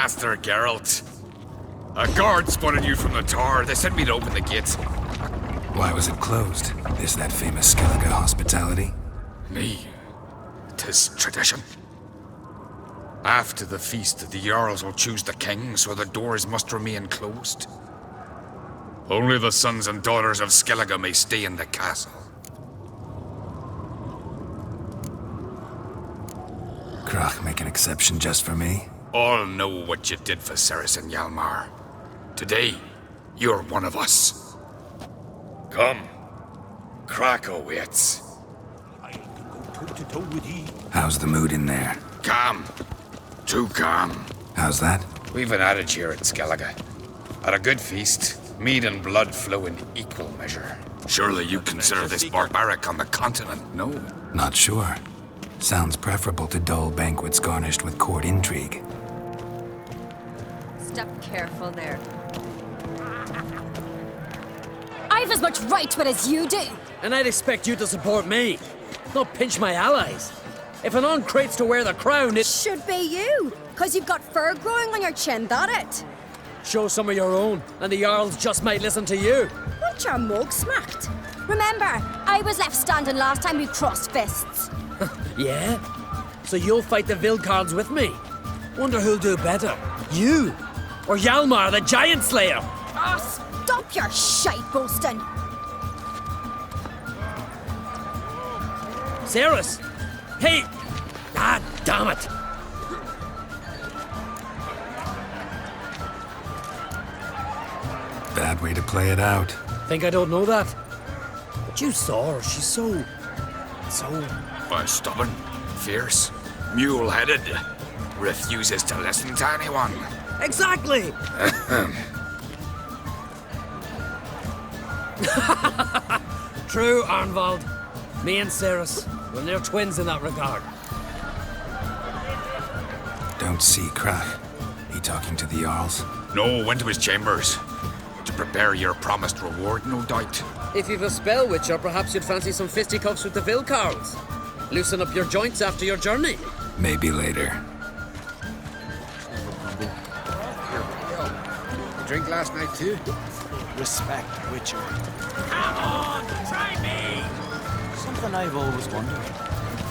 Master Geralt. A guard spotted you from the tower. They sent me to open the gate. Why was it closed? Is that famous Skellige hospitality? Me. 'Tis tradition. After the feast, the Jarls will choose the king, so the doors must remain closed. Only the sons and daughters of Skellige may stay in the castle. Krach make an exception just for me? All know what you did for Ceres and Hjalmar. Today, you're one of us. Come. Krach awaits. How's the mood in there? Calm. Too calm. How's that? We've an adage here in Skellige. At a good feast, mead and blood flow in equal measure. Surely you consider this barbaric on the continent, no? Not sure. Sounds preferable to dull banquets garnished with court intrigue. Step careful there. I've as much right to it as you do. And I'd expect you to support me, not pinch my allies. If an uncrate's to wear the crown, it Should be you, because you've got fur growing on your chin, that it? show some of your own, and the Jarls just might listen to you. Want your mug smacked? Remember, I was left standing last time we crossed fists. Yeah? So you'll fight the Vilcards with me? Wonder who'll do better, you or Hjalmar the Giant Slayer? Oh, stop your shite boasting. Ceres? Hey! Ah, damn it! Bad way to play it out. Think I don't know that? But you saw her, she's so... Stubborn, fierce, mule-headed. Refuses to listen to anyone. Exactly! True, Arnvald. Me and Ceres, we're near twins in that regard. Don't see Krach. He talking to the Jarls? No, went to his chambers. To prepare your promised reward, no doubt. If you've a spell witcher, perhaps you'd fancy some fisticuffs with the Vilcards. Loosen up your joints after your journey. Maybe later. Drink last night too? Respect, Witcher. Come on, try me! Something I've always wondered.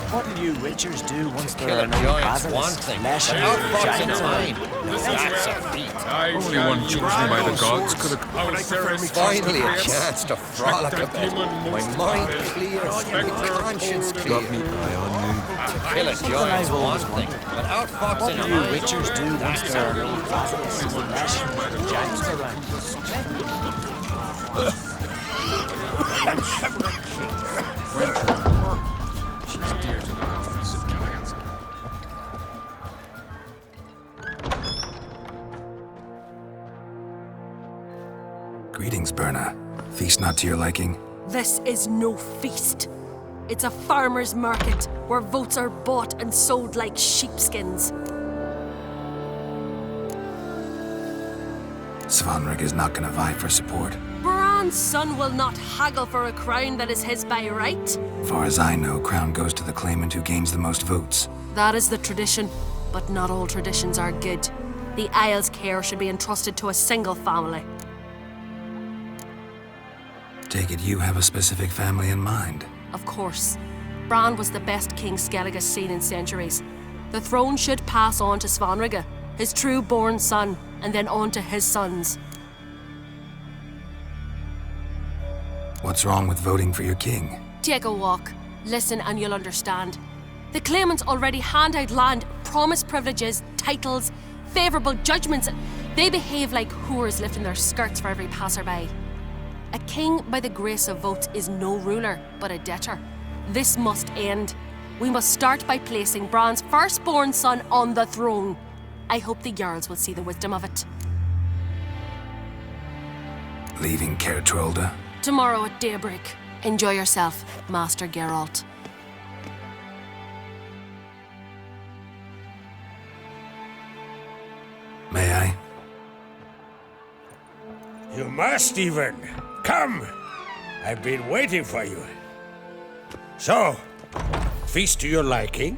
What do you Witchers do once there Kill are a no giant's one basilisk, thing, flesh, but and outfoxing giants a around? mine, that's a feat. Only one chosen by the gods could have... Finally a chance to frolic a bit. My mind clear, my conscience clear. Kill a giant's one thing, but What outfoxing a do you mine, Witchers do once that's there are a no feat. basilisk, flesh, and giants around? Greetings, Berna. Feast not to your liking? This is no feast. It's a farmer's market where votes are bought and sold like sheepskins. Svanrig is not gonna vie for support. Bran's son will not haggle for a crown that is his by right. Far as I know, crown goes to the claimant who gains the most votes. That is the tradition, but not all traditions are good. The Isle's care should be entrusted to a single family. Take it you have a specific family in mind. Of course. Bran was the best king Skellige's seen in centuries. The throne should pass on to Svanrige, his true-born son, and then on to his sons. What's wrong with voting for your king? Take a walk. Listen and you'll understand. The claimants already hand out land, promise privileges, titles, favourable judgments. They behave like whores lifting their skirts for every passerby. A king by the grace of votes is no ruler, but a debtor. This must end. We must start by placing Bran's firstborn son on the throne. I hope the Jarls will see the wisdom of it. Leaving Caer Trolda? Tomorrow at daybreak. Enjoy yourself, Master Geralt. May I? You must even. Come! I've been waiting for you. So, feast to your liking?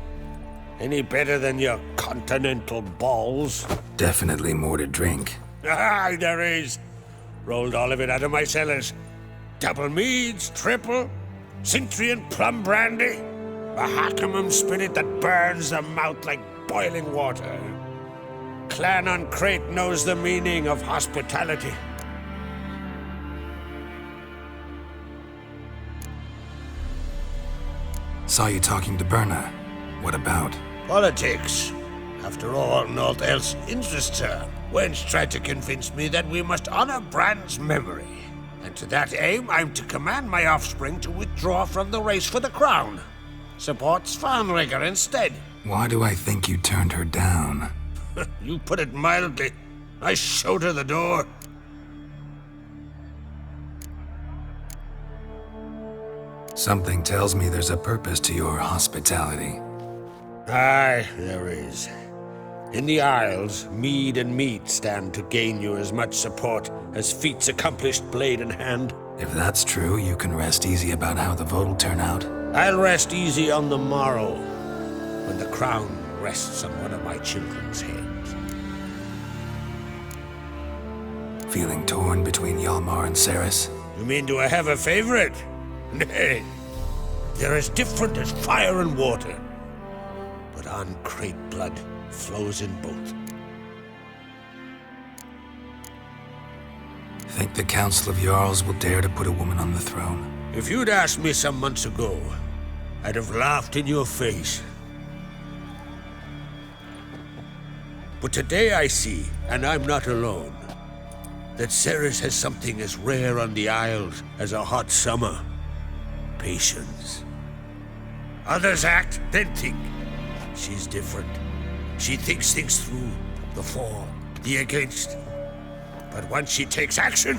Any better than your continental balls? Definitely more to drink. Aye, there is. Rolled all of it out of my cellars. Double meads, triple, Cintrian plum brandy, a Hackamum spirit that burns the mouth like boiling water. Clan on Crate knows the meaning of hospitality. Saw you talking to Berna. What about? Politics. After all, naught else interests her. Wench tried to convince me that we must honor Bran's memory. And to that aim, I'm to command my offspring to withdraw from the race for the crown. Support Svanrigger instead. Why do I think you turned her down? You put it mildly. I showed her the door. Something tells me there's a purpose to your hospitality. Aye, there is. In the Isles, mead and meat stand to gain you as much support as feats accomplished blade in hand. If that's true, you can rest easy about how the vote'll turn out. I'll rest easy on the morrow, when the crown rests on one of my children's heads. Feeling torn between Hjalmar and Ceres? You mean do I have a favorite? Nay. They're as different as fire and water. But on Crate blood flows in both. Think the Council of Jarls will dare to put a woman on the throne? If you'd asked me some months ago, I'd have laughed in your face. But today I see, and I'm not alone, that Ceres has something as rare on the Isles as a hot summer. Patience. Others act, then think. She's different. She thinks things through, the for, the against. But once she takes action,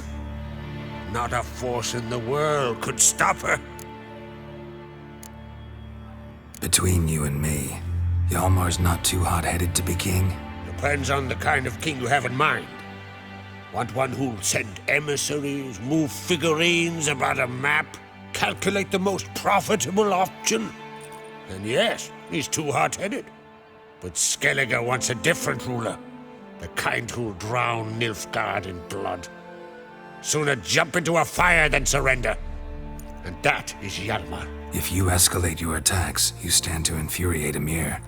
not a force in the world could stop her. Between you and me, Hjalmar's not too hot-headed to be king? Depends on the kind of king you have in mind. Want one who'll send emissaries, move figurines about a map, calculate the most profitable option? And yes, he's too hot-headed. But Skellige wants a different ruler. The kind who'll drown Nilfgaard in blood. Sooner jump into a fire than surrender. And that is Hjalmar. If you escalate your attacks, you stand to infuriate Emir.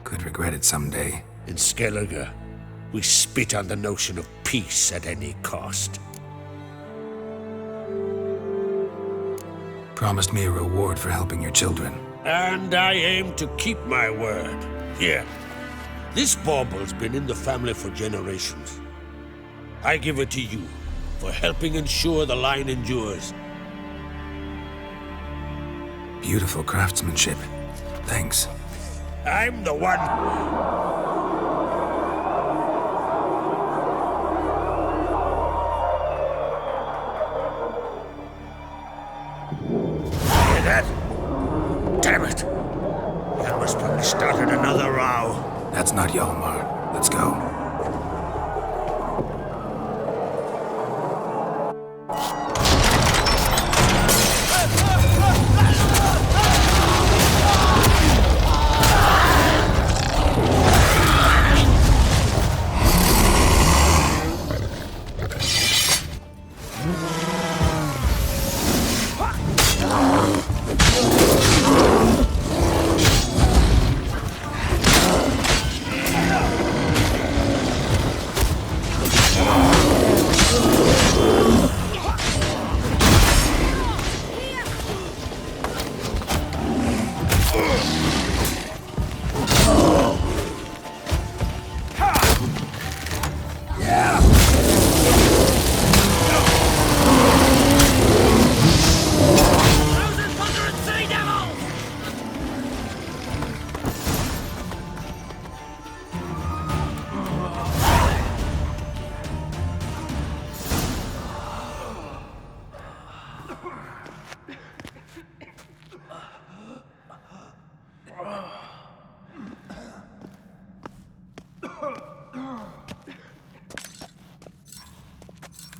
Could regret it someday. In Skellige, we spit on the notion of peace at any cost. Promised me a reward for helping your children. And I aim to keep my word. Here. This bauble's been in the family for generations. I give it to you for helping ensure the line endures. Beautiful craftsmanship. Thanks. I'm the one. Hear that? Damn it! Hjalmar's probably started another row. That's not Hjalmar. Let's go.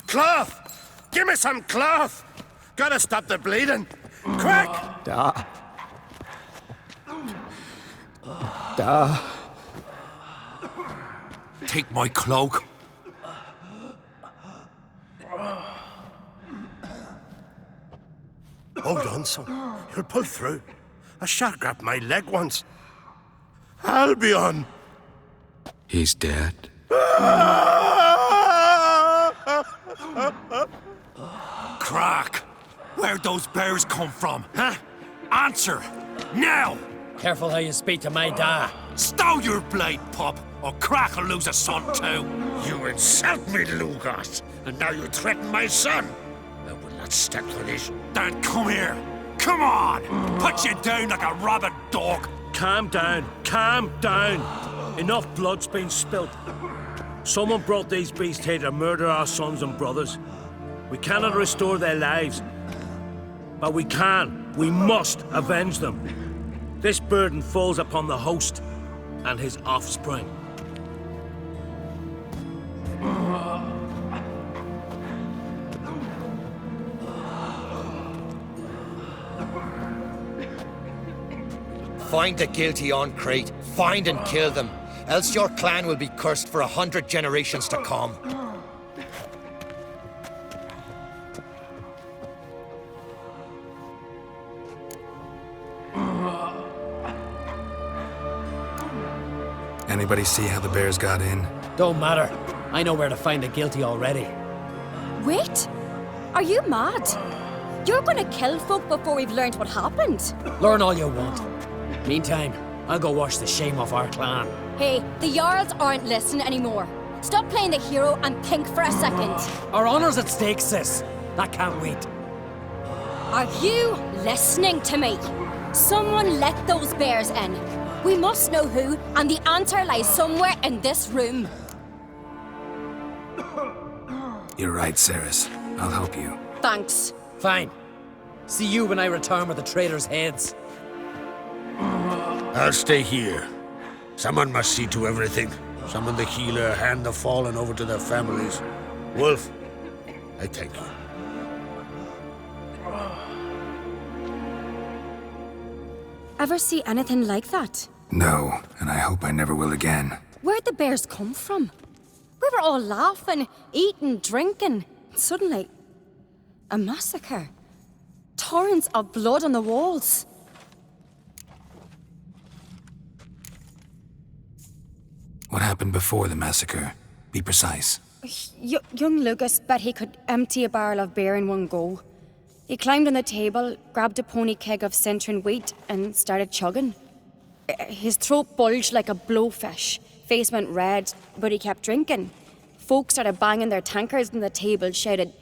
Cloth! Give me some cloth! Gotta stop the bleeding! Quick! Take my cloak. Hold on, son. You'll pull through. A shark grabbed my leg once. Albion! He's dead. Crack! Where'd those bears come from, huh? Answer! Now! Careful how you speak to my da. Stow your blade, pup, or Crack will lose a son too. You insult me, Lugos, and now you threaten my son. I will not stand for this. Then come here. Come on! Put you down like a rabid dog. Calm down. Calm down. Enough blood's been spilt. Someone brought these beasts here to murder our sons and brothers. We cannot restore their lives. But we can. We must avenge them. This burden falls upon the host and his offspring. Find the guilty on Crete. Find and kill them. Else your clan will be cursed for 100 generations to come. Anybody see how the bears got in? Don't matter. I know where to find the guilty already. Wait! Are you mad? You're gonna kill folk before we've learned what happened. Learn all you want. Meantime, I'll go wash the shame off our clan. Hey, the Jarls aren't listening anymore. Stop playing the hero and think for a second. Our honor's at stake, sis. That can't wait. Are you listening to me? Someone let those bears in. We must know who, and the answer lies somewhere in this room. You're right, Ceres. I'll help you. Thanks. Fine. See you when I return with the traitors' heads. I'll stay here. Someone must see to everything. Summon the healer, hand the fallen over to their families. Wolf, I thank you. Ever see anything like that? No, and I hope I never will again. Where'd the bears come from? We were all laughing, eating, drinking. Suddenly, a massacre. Torrents of blood on the walls. What happened before the massacre? Be precise. Young Lucas bet he could empty a barrel of beer in one go. He climbed on the table, grabbed a pony keg of centering wheat, and started chugging. His throat bulged like a blowfish. Face went red, but he kept drinking. Folk started banging their tankards on the table, shouted,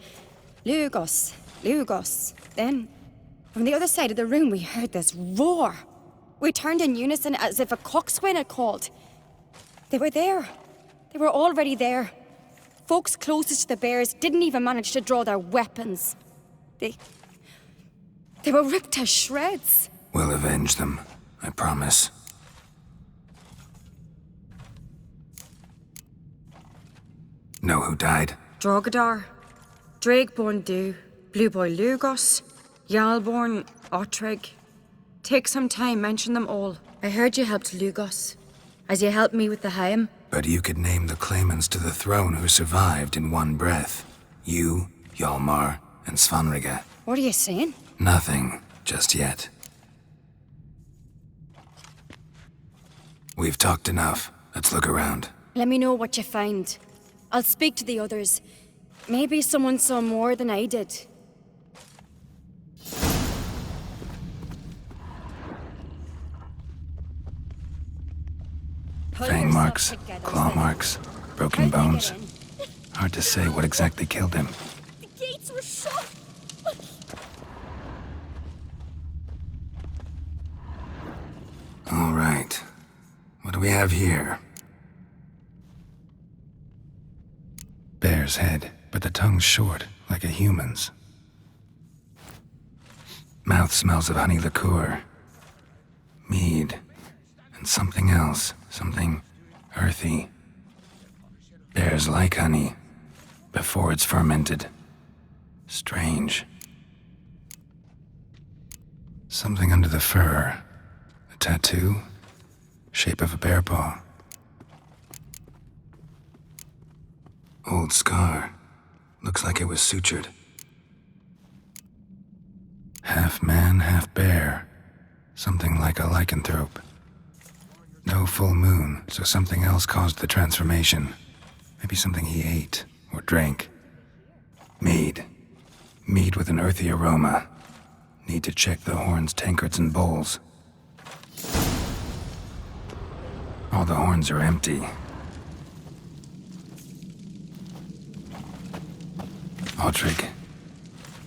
"Lugos, Lugos." Then, from the other side of the room, we heard this roar. We turned in unison as if a coxswain had called. They were there. They were already there. Folks closest to the bears didn't even manage to draw their weapons. They were ripped to shreds. We'll avenge them, I promise. Know who died? Drogadar, Drakeborn Du, Blue Boy Lugos, Yalborn, Ottrig. Take some time, mention them all. I heard you helped Lugos, as you helped me with the Haim. But you could name the claimants to the throne who survived in one breath. You, Hjalmar, and Svanrige. What are you saying? Nothing, just yet. We've talked enough. Let's look around. Let me know what you find. I'll speak to the others. Maybe someone saw more than I did. Fang marks, claw marks, broken bones. Hard to say what exactly killed him. The gates were shut! All right. What do we have here? Bear's head, but the tongue's short, like a human's. Mouth smells of honey liqueur. Mead. And something else. Something earthy. Bears like honey, before it's fermented. Strange. Something under the fur. A tattoo? Shape of a bear paw. Old scar. Looks like it was sutured. Half man, half bear. Something like a lycanthrope. No full moon, so something else caused the transformation. Maybe something he ate or drank. Mead. Mead with an earthy aroma. Need to check the horns, tankards, and bowls. All the horns are empty. Ottrig.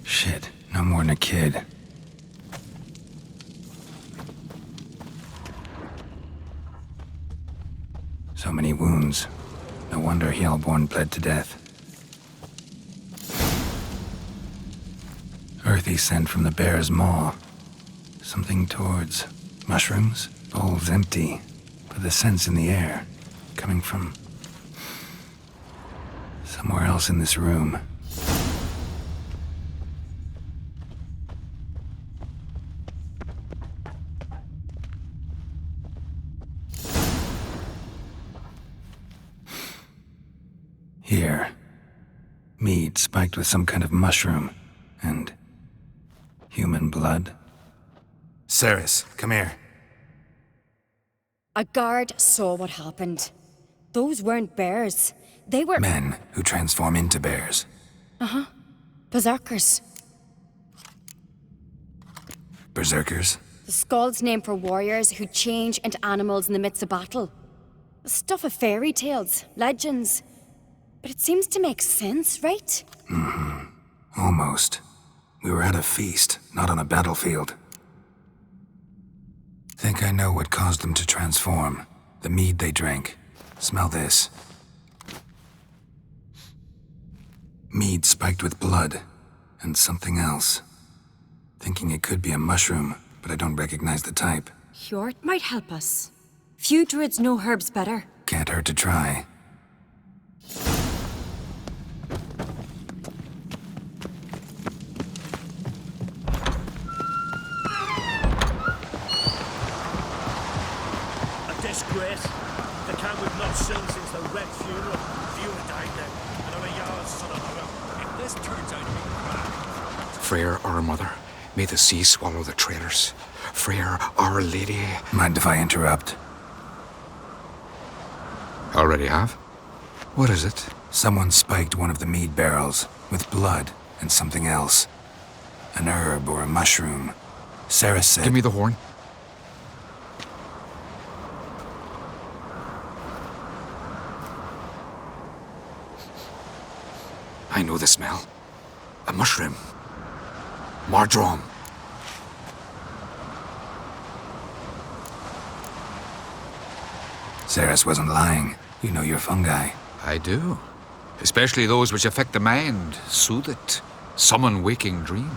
Shit, no more than a kid. So many wounds. No wonder Hjalborn bled to death. Earthy scent from the bear's maw. Something towards mushrooms. Bowls empty, but the scent's in the air. Coming from somewhere else in this room. Here. Mead spiked with some kind of mushroom. And human blood. Ceres, come here. A guard saw what happened. Those weren't bears. They were Men who transform into bears. berserkers. Berserkers? The Skald's name for warriors who change into animals in the midst of battle. The stuff of fairy tales, legends. But it seems to make sense, right? Almost. We were at a feast, not on a battlefield. Think I know what caused them to transform. The mead they drank. Smell this. Mead spiked with blood. And something else. Thinking it could be a mushroom, but I don't recognize the type. Hjort might help us. Few druids know herbs better. Can't hurt to try. Disgrace. The camp we've not seen since the Red Funeral. Few have died now, and our Jarl's son of a... If this turns out to be crap... Freyr, our mother, may the sea swallow the traitors. Freyr, our lady. Mind if I interrupt? Already have? What is it? Someone spiked one of the mead barrels with blood and something else. An herb or a mushroom. Ceres said... Give me the horn. I know the smell. A mushroom. Mardrome. Ceres wasn't lying. You know your fungi. I do. Especially those which affect the mind, soothe it, summon waking dreams.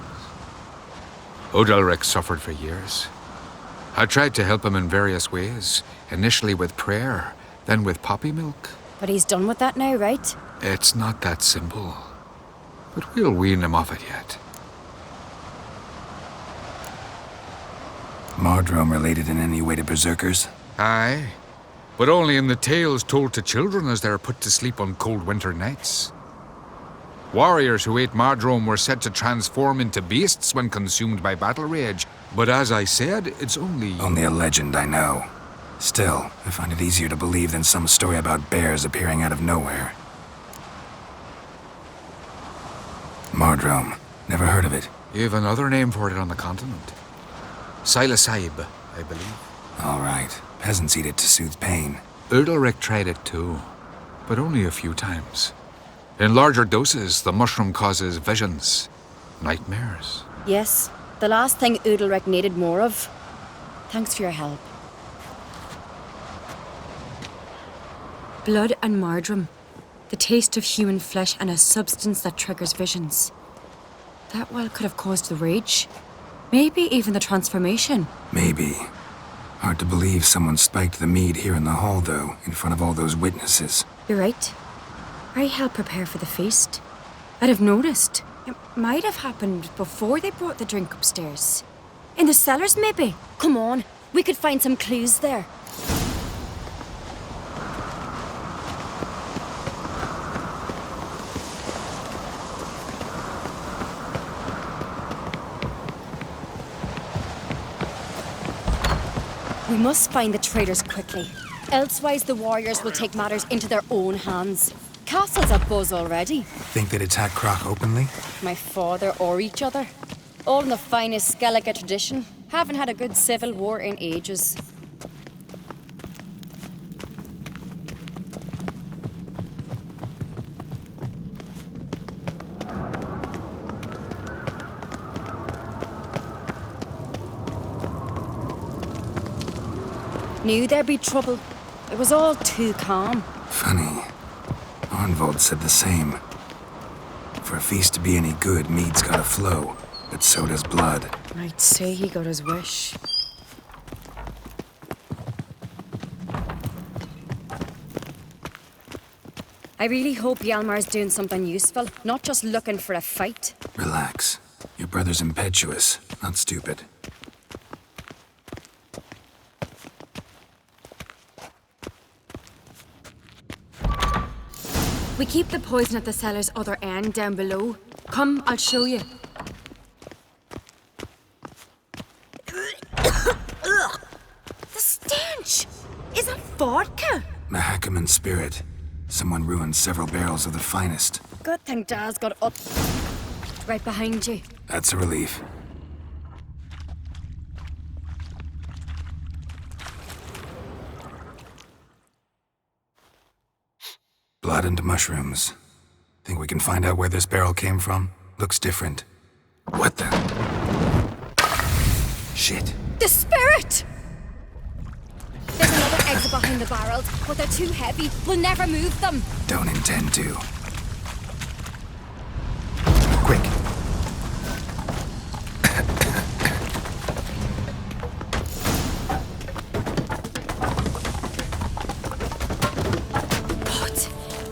Odalric suffered for years. I tried to help him in various ways, initially with prayer, then with poppy milk. But he's done with that now, right? It's not that simple. But we'll wean him off it yet. Mardrome related in any way to berserkers? Aye. But only in the tales told to children as they're put to sleep on cold winter nights. Warriors who ate Mardrome were said to transform into beasts when consumed by battle rage. But as I said, it's only... Only a legend, I know. Still, I find it easier to believe than some story about bears appearing out of nowhere. Mardrome. Never heard of it. You have another name for it on the continent. Silasaib, I believe. All right. Peasants eat it to soothe pain. Udalric tried it too, but only a few times. In larger doses, the mushroom causes visions, nightmares. Yes, the last thing Udalric needed more of. Thanks for your help. Blood and Mardrome. The taste of human flesh and a substance that triggers visions. That well could have caused the rage. Maybe even the transformation. Maybe. Hard to believe someone spiked the mead here in the hall, though, in front of all those witnesses. You're right. I helped prepare for the feast. I'd have noticed. It might have happened before they brought the drink upstairs. In the cellars, maybe. Come on, we could find some clues there. must find the traitors quickly. Elsewise, the warriors will take matters into their own hands. Castle's abuzz already. Think they'd attack Croc openly? My father or each other. All in the finest Skellige tradition. Haven't had a good civil war in ages. Knew there'd be trouble. It was all too calm. Funny. Arnvold said the same. For a feast to be any good, mead's gotta flow, but so does blood. I'd say he got his wish. I really hope Hjalmar's doing something useful, not just looking for a fight. Relax. Your brother's impetuous, not stupid. We keep the poison at the cellar's other end down below. Come, I'll show you. The stench! Is that vodka? Mahakaman spirit. Someone ruined several barrels of the finest. Good thing Dad's got up. Right behind you. That's a relief. Blood and mushrooms. Think we can find out where this barrel came from? Looks different. What the? Shit. The spirit! There's another exit behind the barrels, but they're too heavy. We'll never move them. Don't intend to. Quick.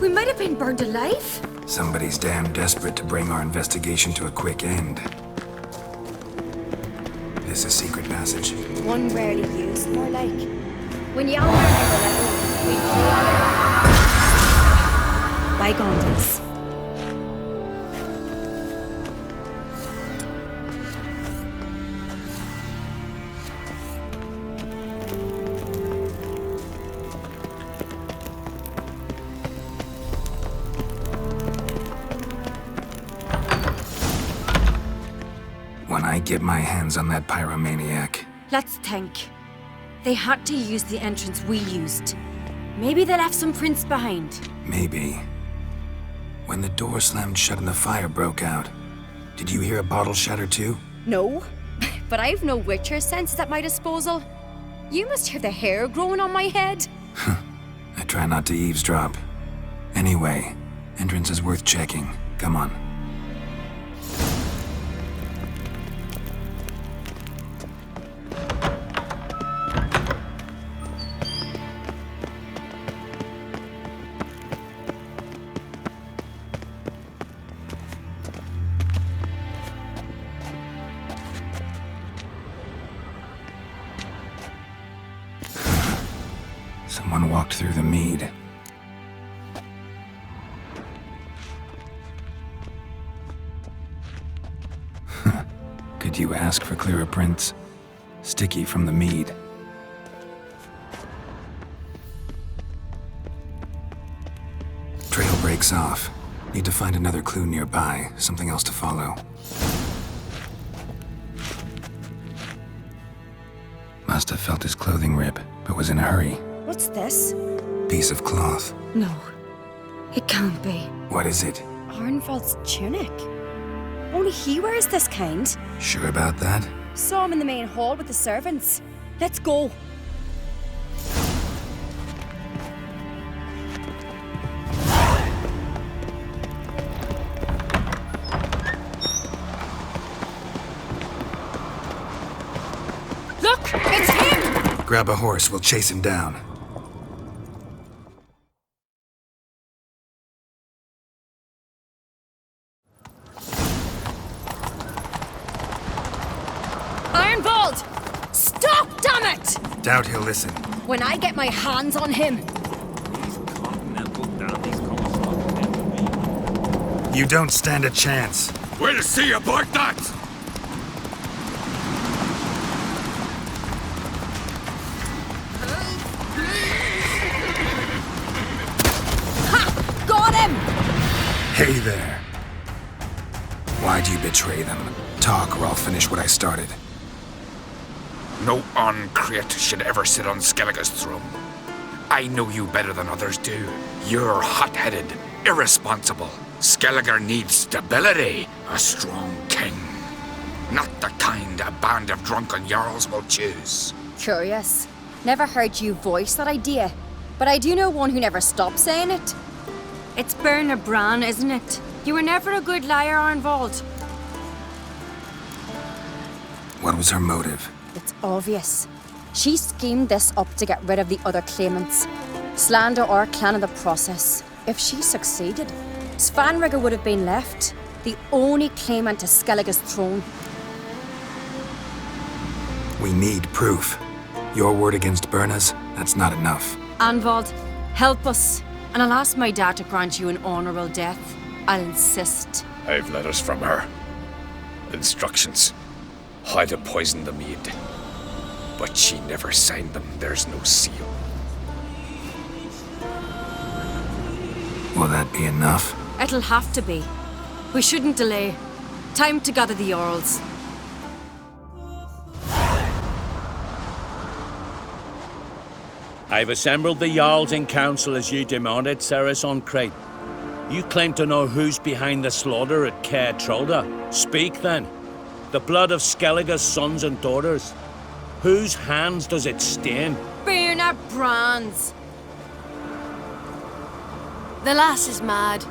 We might have been burned alive. Somebody's damn desperate to bring our investigation to a quick end. This a secret passage. One rarely used, more like. When Hjalmar and I were little, we'd play bygone days. When I get my hands on that pyromaniac. Let's think. They had to use the entrance we used. Maybe they left some prints behind. Maybe. When the door slammed shut and the fire broke out, did you hear a bottle shatter too? No, but I've no Witcher senses at my disposal. You must hear the hair growing on my head. I try not to eavesdrop. Anyway, entrance is worth checking. Come on. Someone walked through the mead. Could you ask for clearer prints? Sticky from the mead. Trail breaks off. Need to find another clue nearby, something else to follow. Must have felt his clothing rip, but was in a hurry. What's this? Piece of cloth. No, it can't be. What is it? Arnvold's tunic. Only he wears this kind. Sure about that? Saw him in the main hall with the servants. Let's go. Look! It's him! Grab a horse, we'll chase him down. Arnvold! Stop, damn it! Doubt he'll listen. When I get my hands on him. You don't stand a chance. We'll see about that! Hey there. Why'd you betray them? Talk or I'll finish what I started. No on-crate should ever sit on Skellige's throne. I know you better than others do. You're hot-headed, irresponsible. Skellige needs stability, a strong king. Not the kind a band of drunken jarls will choose. Curious. Never heard you voice that idea, but I do know one who never stops saying it. It's Berna Bran, isn't it? You were never a good liar, Arnvald. What was her motive? It's obvious. She schemed this up to get rid of the other claimants. Slander our clan in the process. If she succeeded, Svanrigger would have been left, the only claimant to Skellige's throne. We need proof. Your word against Berna's, that's not enough. Arnvald, help us. And I'll ask my dad to grant you an honourable death. I'll insist. I've letters from her. Instructions. How to poison the mead. But she never signed them. There's no seal. Will that be enough? It'll have to be. We shouldn't delay. Time to gather the Jarls. I've assembled the Jarls in council as you demanded, Ceres on Crate. You claim to know who's behind the slaughter at Caer Trolda. Speak then. The blood of Skellige's sons and daughters. Whose hands does it stain? Berna Bran's. The lass is mad.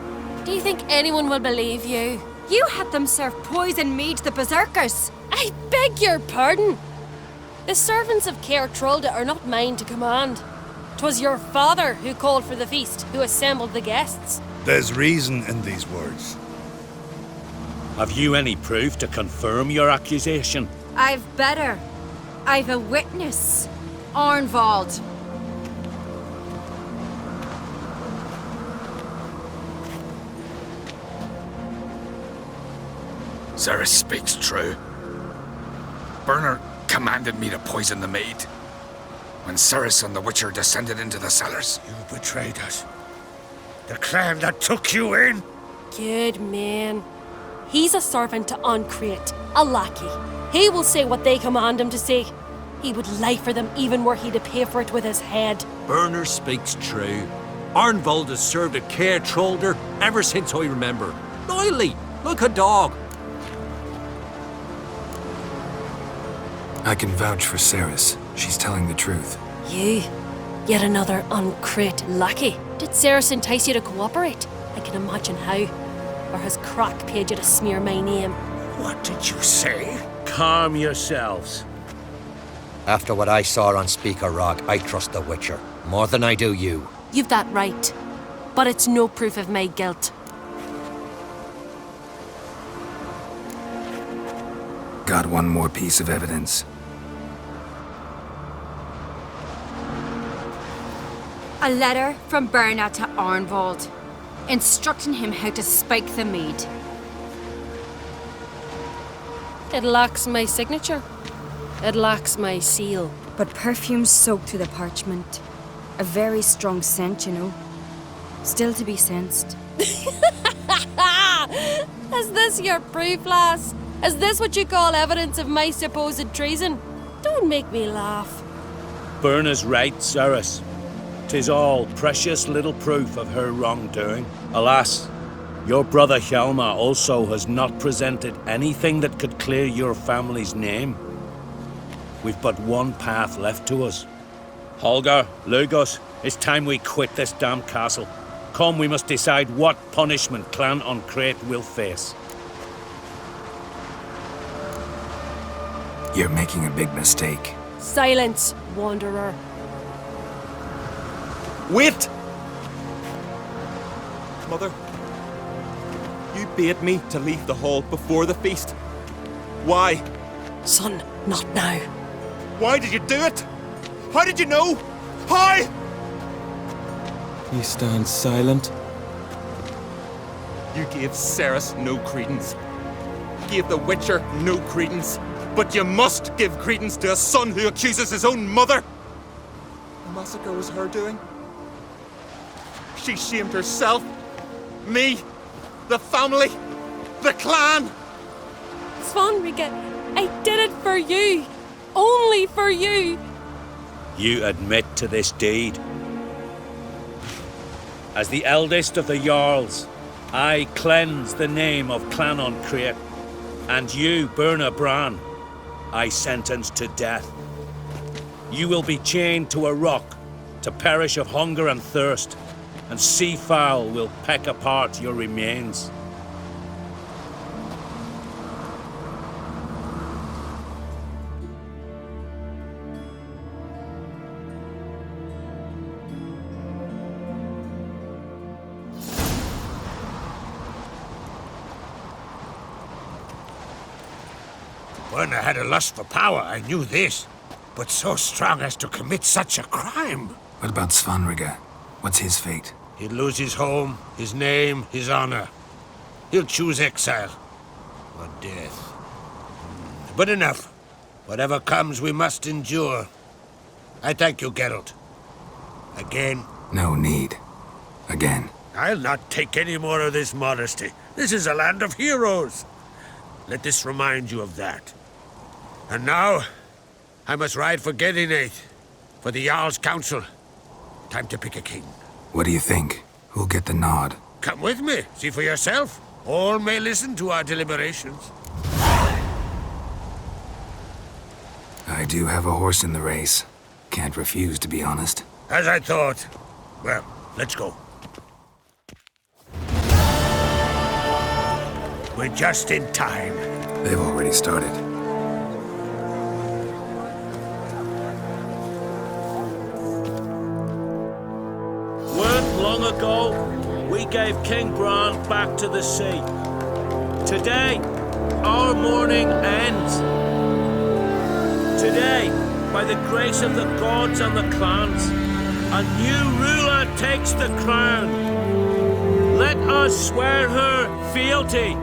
Do you think anyone will believe you? You had them serve poison mead to the berserkers. I beg your pardon. The servants of Caer Trolda are not mine to command. 'Twas your father who called for the feast, who assembled the guests. There's reason in these words. Have you any proof to confirm your accusation? I've better. I've a witness. Arnvald. Ceres speaks true. Berna commanded me to poison the maid. When Ceres and the Witcher descended into the cellars. You betrayed us. The clan that took you in. Good man. He's a servant to Ancrate, a lackey. He will say what they command him to say. He would lie for them even were he to pay for it with his head. Berner speaks true. Arnvald has served at Caer Trolder ever since I remember. Loyally, like a dog. I can vouch for Ceres. She's telling the truth. You? Yet another Ancrate lackey? Did Ceres entice you to cooperate? I can imagine how. Or has Crack paid you to smear my name? What did you say? Calm yourselves. After what I saw on Speaker Rock, I trust the Witcher more than I do you. You've that right. But it's no proof of my guilt. Got one more piece of evidence. A letter from Berna to Arnvald, instructing him how to spike the mead. It lacks my signature. It lacks my seal. But perfume soaked through the parchment. A very strong scent, you know. Still to be sensed. Is this your proof, lass? Is this what you call evidence of my supposed treason? Don't make me laugh. Berna's right, Ceres. 'Tis all precious little proof of her wrongdoing. Alas, your brother Hjalmar also has not presented anything that could clear your family's name. We've but one path left to us. Holger, Lugos, it's time we quit this damn castle. Come, we must decide what punishment Clan Ancrate will face. You're making a big mistake. Silence, wanderer. Wait! Mother, you bade me to leave the hall before the feast. Why? Son, not now. Why did you do it? How did you know? How? You stand silent. You gave Ceres no credence. Gave the Witcher no credence. But you must give credence to a son who accuses his own mother. The massacre was her doing. She shamed herself, me, the family, the clan. Svanrige, I did it for you. Only for you. You admit to this deed. As the eldest of the Jarls, I cleanse the name of Clannon Create, and you, Burna Bran, I sentence to death. You will be chained to a rock to perish of hunger and thirst, and sea fowl will peck apart your remains. Burna had a lust for power, I knew this. But so strong as to commit such a crime. What about Svanrige? What's his fate? He'll lose his home, his name, his honor. He'll choose exile. Or death. But enough. Whatever comes, we must endure. I thank you, Geralt. Again. No need. Again. I'll not take any more of this modesty. This is a land of heroes. Let this remind you of that. And now, I must ride for Gedinate, for the Jarl's Council. Time to pick a king. What do you think? Who'll get the nod? Come with me, see for yourself. All may listen to our deliberations. I do have a horse in the race. Can't refuse, to be honest. As I thought. Well, let's go. We're just in time. They've already started. Long ago, we gave King Bran back to the sea. Today, our mourning ends. Today, by the grace of the gods and the clans, a new ruler takes the crown. Let us swear her fealty.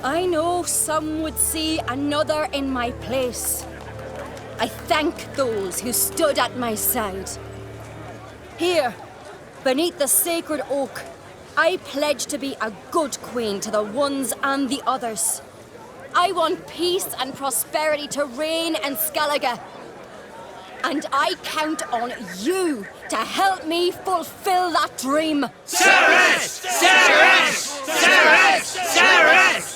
I know some would see another in my place. I thank those who stood at my side. Here, beneath the sacred oak, I pledge to be a good queen to the ones and the others. I want peace and prosperity to reign in Skellige. And I count on you to help me fulfill that dream. Cerys! Cerys! Cerys! Cerys!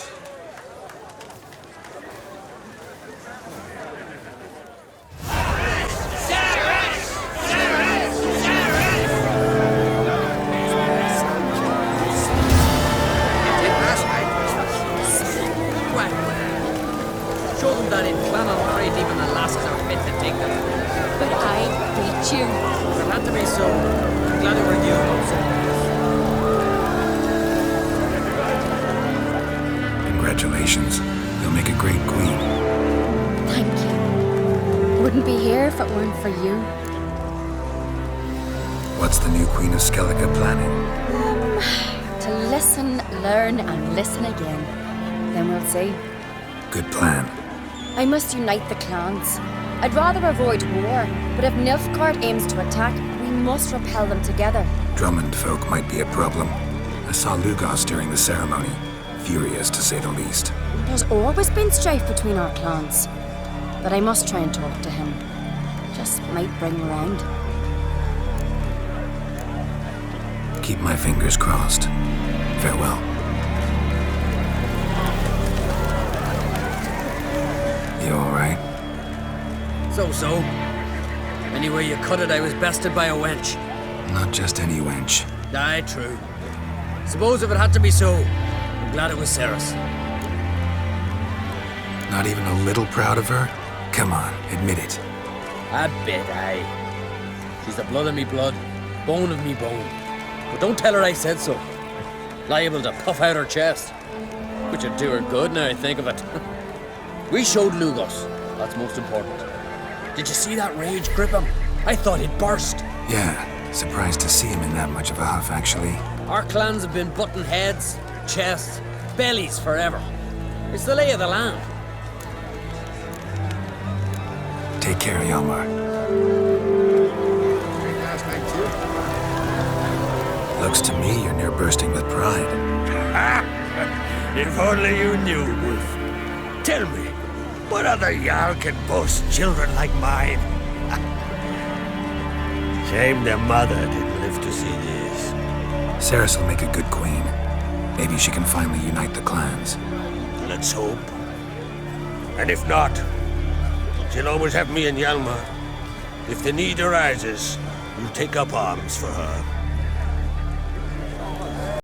Show them that in Clannon Create even the lasses are fit to take them. But I beat you. For that to be so, I'm glad it were you, Moses. Congratulations. You'll make a great queen. Thank you. Wouldn't be here if it weren't for you. What's the new Queen of Skellige planning? To listen, learn, and listen again. Then we'll see. Good plan. I must unite the clans. I'd rather avoid war, but if Nilfgaard aims to attack, we must repel them together. Drummond folk might be a problem. I saw Lugos during the ceremony. Furious, to say the least. There's always been strife between our clans. But I must try and talk to him. Just might bring round. Keep my fingers crossed. Farewell. You alright? So. Anyway you cut it, I was bested by a wench. Not just any wench. Aye, true. Suppose if it had to be so, I'm glad it was Cerys. Not even a little proud of her? Come on, admit it. A bit, aye. She's the blood of me blood, bone of me bone. But don't tell her I said so. Liable to puff out her chest. Which would do her good now I think of it. We showed Lugos. That's most important. Did you see that rage grip him? I thought he'd burst. Yeah, surprised to see him in that much of a huff, actually. Our clans have been butting heads, chests, bellies forever. It's the lay of the land. Take care, Yalmar. Looks to me you're near bursting with pride. If only you knew, Wolf. Tell me, what other Jarl can boast children like mine? Shame their mother didn't live to see this. Ceres will make a good queen. Maybe she can finally unite the clans. Let's hope. And if not, she'll always have me and Hjalmar. If the need arises, we'll take up arms for her.